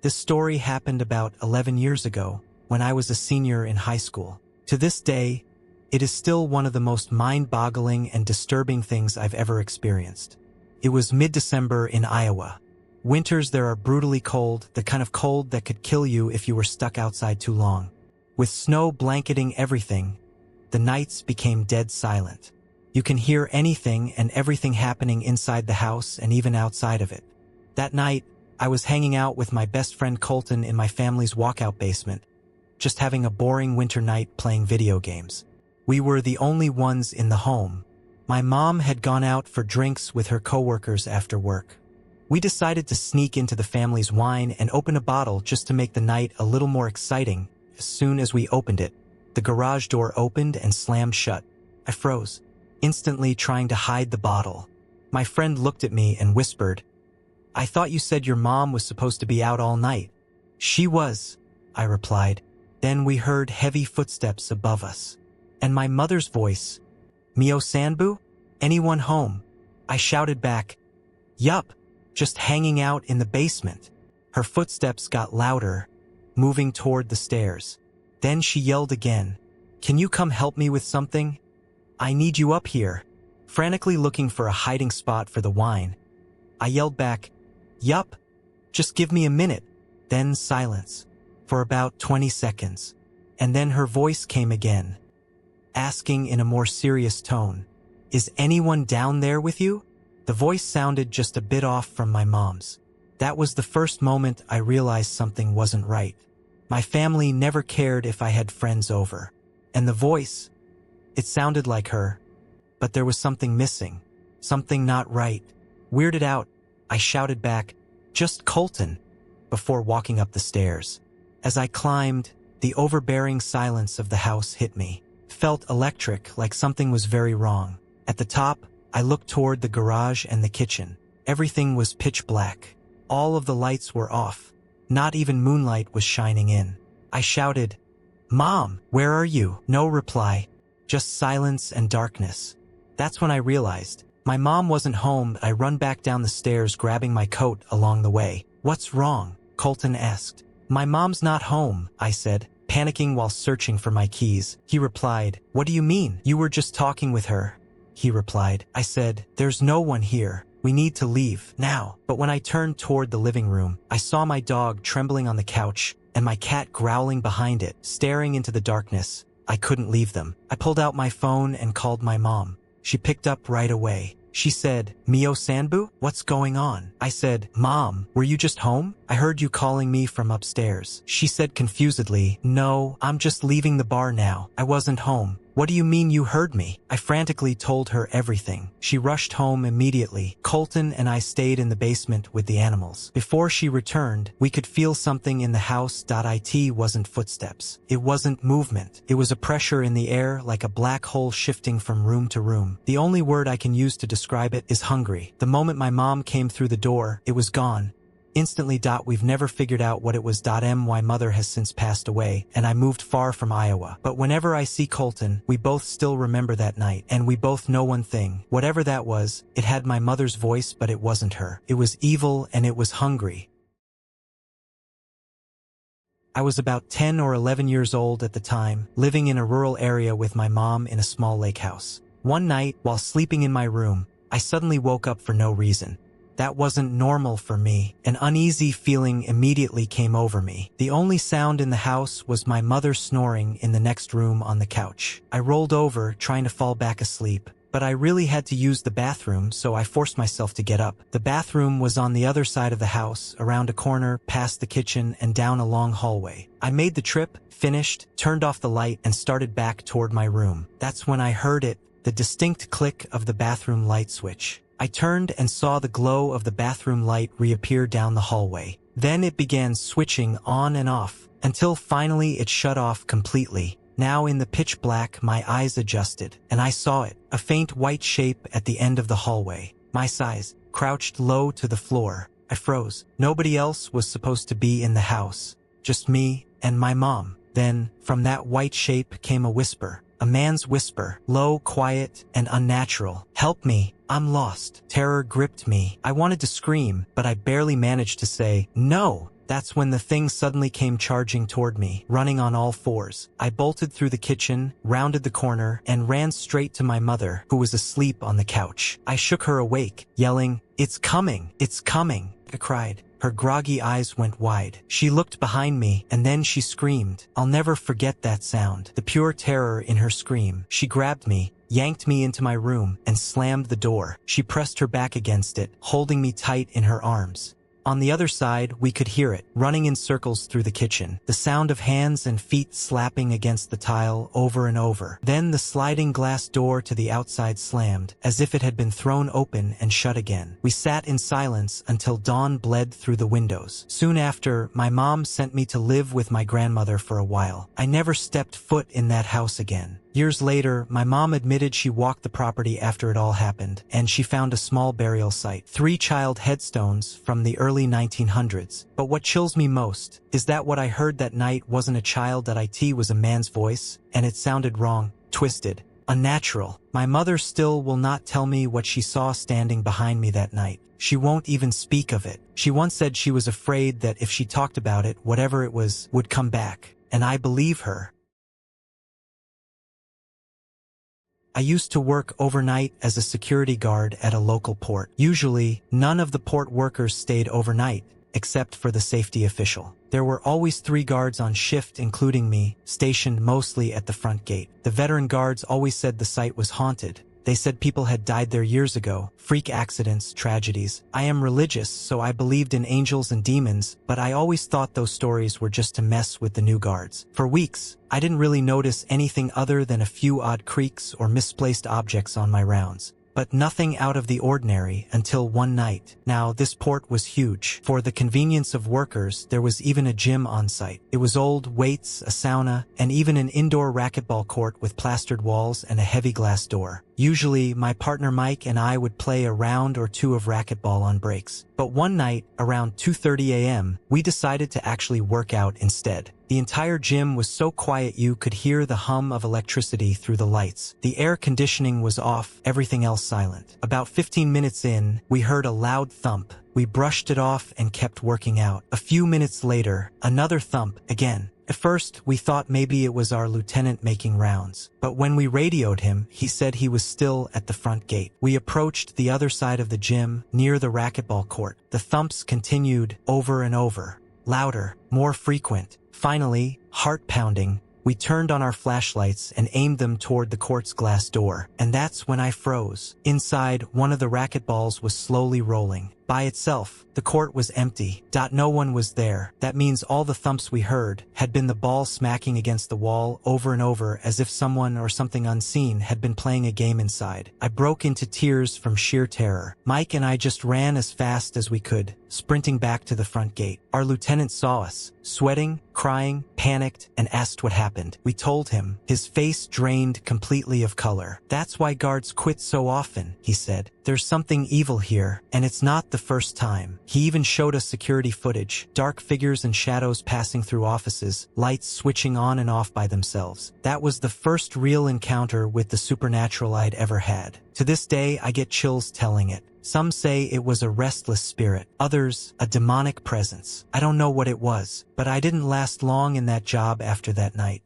This story happened about 11 years ago, when I was a senior in high school. To this day, it is still one of the most mind-boggling and disturbing things I've ever experienced. It was mid-December in Iowa. Winters there are brutally cold, the kind of cold that could kill you if you were stuck outside too long. With snow blanketing everything, the nights became dead silent. You can hear anything and everything happening inside the house and even outside of it. That night, I was hanging out with my best friend Colton in my family's walkout basement, just having a boring winter night playing video games. We were the only ones in the home. My mom had gone out for drinks with her coworkers after work. We decided to sneak into the family's wine and open a bottle just to make the night a little more exciting. As soon as we opened it, the garage door opened and slammed shut. I froze, instantly trying to hide the bottle. My friend looked at me and whispered, "I thought you said your mom was supposed to be out all night." "She was," I replied. Then we heard heavy footsteps above us. And my mother's voice, "Mio Sanbu? Anyone home?" I shouted back, "Yup, just hanging out in the basement." Her footsteps got louder, moving toward the stairs. Then she yelled again, "Can you come help me with something? I need you up here." Frantically looking for a hiding spot for the wine, I yelled back, "Yup, just give me a minute." Then silence, for about 20 seconds. And then her voice came again, asking in a more serious tone, "Is anyone down there with you?" The voice sounded just a bit off from my mom's. That was the first moment I realized something wasn't right. My family never cared if I had friends over. And the voice, it sounded like her. But there was something missing, something not right. Weirded out, I shouted back, "Just Colton," before walking up the stairs. As I climbed, the overbearing silence of the house hit me. Felt electric, like something was very wrong. At the top, I looked toward the garage and the kitchen. Everything was pitch black. All of the lights were off. Not even moonlight was shining in. I shouted, "Mom, where are you?" No reply, just silence and darkness. That's when I realized my mom wasn't home. I run back down the stairs, grabbing my coat along the way. "What's wrong?" Colton asked. "My mom's not home," I said, panicking while searching for my keys. He replied, "What do you mean? You were just talking with her." He replied. I said, "There's no one here. We need to leave now." But when I turned toward the living room, I saw my dog trembling on the couch and my cat growling behind it, staring into the darkness. I couldn't leave them. I pulled out my phone and called my mom. She picked up right away. She said, "Mio Sanbu, what's going on?" I said, "Mom, were you just home? I heard you calling me from upstairs." She said confusedly, "No, I'm just leaving the bar now. I wasn't home." "What do you mean you heard me?" I frantically told her everything. She rushed home immediately. Colton and I stayed in the basement with the animals. Before she returned, we could feel something in the house. It wasn't footsteps. It wasn't movement. It was a pressure in the air, like a black hole shifting from room to room. The only word I can use to describe it is hungry. The moment my mom came through the door, it was gone. Instantly. We've never figured out what it was. My mother has since passed away, and I moved far from Iowa. But whenever I see Colton, we both still remember that night, and we both know one thing. Whatever that was, it had my mother's voice, but it wasn't her. It was evil, and it was hungry. I was about 10 or 11 years old at the time, living in a rural area with my mom in a small lake house. One night, while sleeping in my room, I suddenly woke up for no reason. That wasn't normal for me. An uneasy feeling immediately came over me. The only sound in the house was my mother snoring in the next room on the couch. I rolled over, trying to fall back asleep, but I really had to use the bathroom, so I forced myself to get up. The bathroom was on the other side of the house, around a corner, past the kitchen, and down a long hallway. I made the trip, finished, turned off the light, and started back toward my room. That's when I heard it, the distinct click of the bathroom light switch. I turned and saw the glow of the bathroom light reappear down the hallway. Then it began switching on and off, until finally it shut off completely. Now in the pitch black, my eyes adjusted, and I saw it, a faint white shape at the end of the hallway. My size, crouched low to the floor. I froze. Nobody else was supposed to be in the house, just me and my mom. Then, from that white shape came a whisper. A man's whisper, low, quiet, and unnatural. "Help me, I'm lost." Terror gripped me. I wanted to scream, but I barely managed to say, "No." That's when the thing suddenly came charging toward me, running on all fours. I bolted through the kitchen, rounded the corner, and ran straight to my mother, who was asleep on the couch. I shook her awake, yelling, "It's coming! It's coming!" I cried. Her groggy eyes went wide. She looked behind me, and then she screamed. I'll never forget that sound, the pure terror in her scream. She grabbed me, yanked me into my room, and slammed the door. She pressed her back against it, holding me tight in her arms. On the other side, we could hear it, running in circles through the kitchen, the sound of hands and feet slapping against the tile over and over. Then the sliding glass door to the outside slammed, as if it had been thrown open and shut again. We sat in silence until dawn bled through the windows. Soon after, my mom sent me to live with my grandmother for a while. I never stepped foot in that house again. Years later, my mom admitted she walked the property after it all happened, and she found a small burial site, 3 child headstones from the early 1900s. But what chills me most is that what I heard that night wasn't a child, that it was a man's voice, and it sounded wrong, twisted, unnatural. My mother still will not tell me what she saw standing behind me that night. She won't even speak of it. She once said she was afraid that if she talked about it, whatever it was would come back, and I believe her. I used to work overnight as a security guard at a local port. Usually, none of the port workers stayed overnight, except for the safety official. There were always 3 guards on shift, including me, stationed mostly at the front gate. The veteran guards always said the site was haunted. They said people had died there years ago, freak accidents, tragedies. I am religious, so I believed in angels and demons, but I always thought those stories were just to mess with the new guards. For weeks, I didn't really notice anything other than a few odd creaks or misplaced objects on my rounds. But nothing out of the ordinary until one night. Now, this port was huge. For the convenience of workers, there was even a gym on site. It was old, weights, a sauna, and even an indoor racquetball court with plastered walls and a heavy glass door. Usually, my partner Mike and I would play a round or 2 of racquetball on breaks. But one night, around 2:30 a.m., we decided to actually work out instead. The entire gym was so quiet you could hear the hum of electricity through the lights. The air conditioning was off, everything else silent. About 15 minutes in, we heard a loud thump. We brushed it off and kept working out. A few minutes later, another thump again. At first, we thought maybe it was our lieutenant making rounds. But when we radioed him, he said he was still at the front gate. We approached the other side of the gym, near the racquetball court. The thumps continued over and over. Louder, more frequent. Finally, heart-pounding, we turned on our flashlights and aimed them toward the court's glass door. And that's when I froze. Inside, one of the racquetballs was slowly rolling. By itself, the court was empty. No one was there. That means all the thumps we heard had been the ball smacking against the wall over and over, as if someone or something unseen had been playing a game inside. I broke into tears from sheer terror. Mike and I just ran as fast as we could, sprinting back to the front gate. Our lieutenant saw us, sweating, crying, panicked, and asked what happened. We told him. His face drained completely of color. "That's why guards quit so often," he said. "There's something evil here, and it's not the first time." He even showed us security footage, dark figures and shadows passing through offices, lights switching on and off by themselves. That was the first real encounter with the supernatural I'd ever had. To this day, I get chills telling it. Some say it was a restless spirit, others a demonic presence. I don't know what it was, but I didn't last long in that job after that night.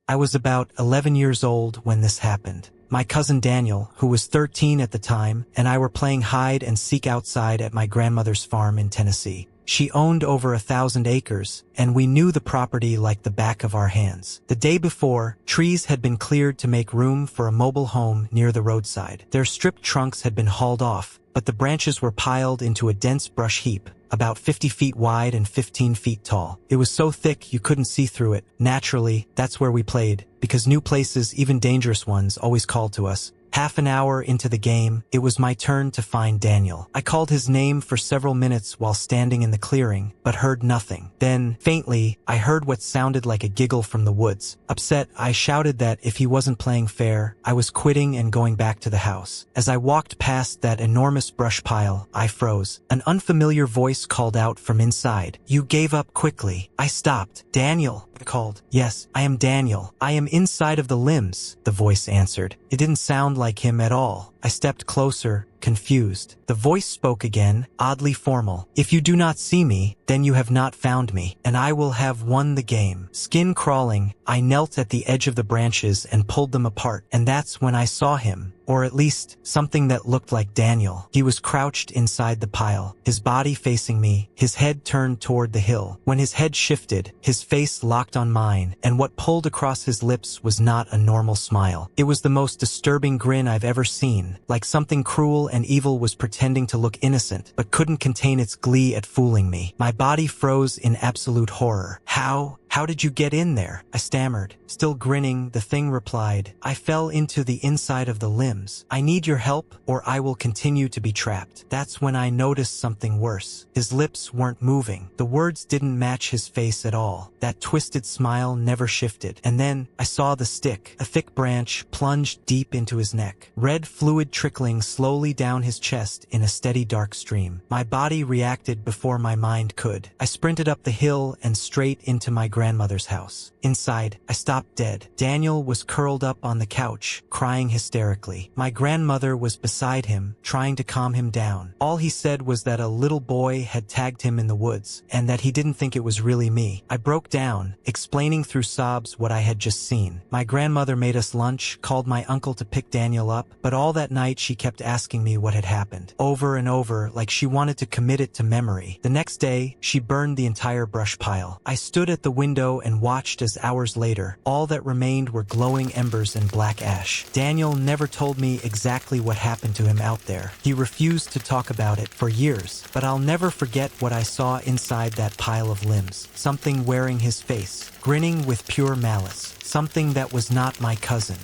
I was about 11 years old when this happened. My cousin Daniel, who was 13 at the time, and I were playing hide and seek outside at my grandmother's farm in Tennessee. She owned over 1,000 acres, and we knew the property like the back of our hands. The day before, trees had been cleared to make room for a mobile home near the roadside. Their stripped trunks had been hauled off, but the branches were piled into a dense brush heap, about 50 feet wide and 15 feet tall. It was so thick you couldn't see through it. Naturally, that's where we played, because new places, even dangerous ones, always called to us. Half an hour into the game, it was my turn to find Daniel. I called his name for several minutes while standing in the clearing, but heard nothing. Then, faintly, I heard what sounded like a giggle from the woods. Upset, I shouted that if he wasn't playing fair, I was quitting and going back to the house. As I walked past that enormous brush pile, I froze. An unfamiliar voice called out from inside. "You gave up quickly." I stopped. "Daniel," I called. "Yes, I am Daniel. I am inside of the limbs," the voice answered. It didn't sound like him at all. I stepped closer, confused. The voice spoke again, oddly formal. "If you do not see me, then you have not found me, and I will have won the game." Skin crawling, I knelt at the edge of the branches and pulled them apart, and that's when I saw him. Or at least, something that looked like Daniel. He was crouched inside the pile, his body facing me, his head turned toward the hill. When his head shifted, his face locked on mine, and what pulled across his lips was not a normal smile. It was the most disturbing grin I've ever seen, like something cruel and evil was pretending to look innocent, but couldn't contain its glee at fooling me. My body froze in absolute horror. How did you get in there?" I stammered. Still grinning, the thing replied, "I fell into the inside of the limbs. I need your help, or I will continue to be trapped." That's when I noticed something worse. His lips weren't moving. The words didn't match his face at all. That twisted smile never shifted. And then, I saw the stick. A thick branch plunged deep into his neck. Red fluid trickling slowly down his chest in a steady dark stream. My body reacted before my mind could. I sprinted up the hill and straight into my grandmother's house. Inside, I stopped dead. Daniel was curled up on the couch, crying hysterically. My grandmother was beside him, trying to calm him down. All he said was that a little boy had tagged him in the woods, and that he didn't think it was really me. I broke down, explaining through sobs what I had just seen. My grandmother made us lunch, called my uncle to pick Daniel up, but all that night she kept asking me what had happened. Over and over, like she wanted to commit it to memory. The next day, she burned the entire brush pile. I stood at the window and watched as hours later, all that remained were glowing embers and black ash. Daniel never told me exactly what happened to him out there. He refused to talk about it for years, but I'll never forget what I saw inside that pile of limbs. Something wearing his face, grinning with pure malice. Something that was not my cousin.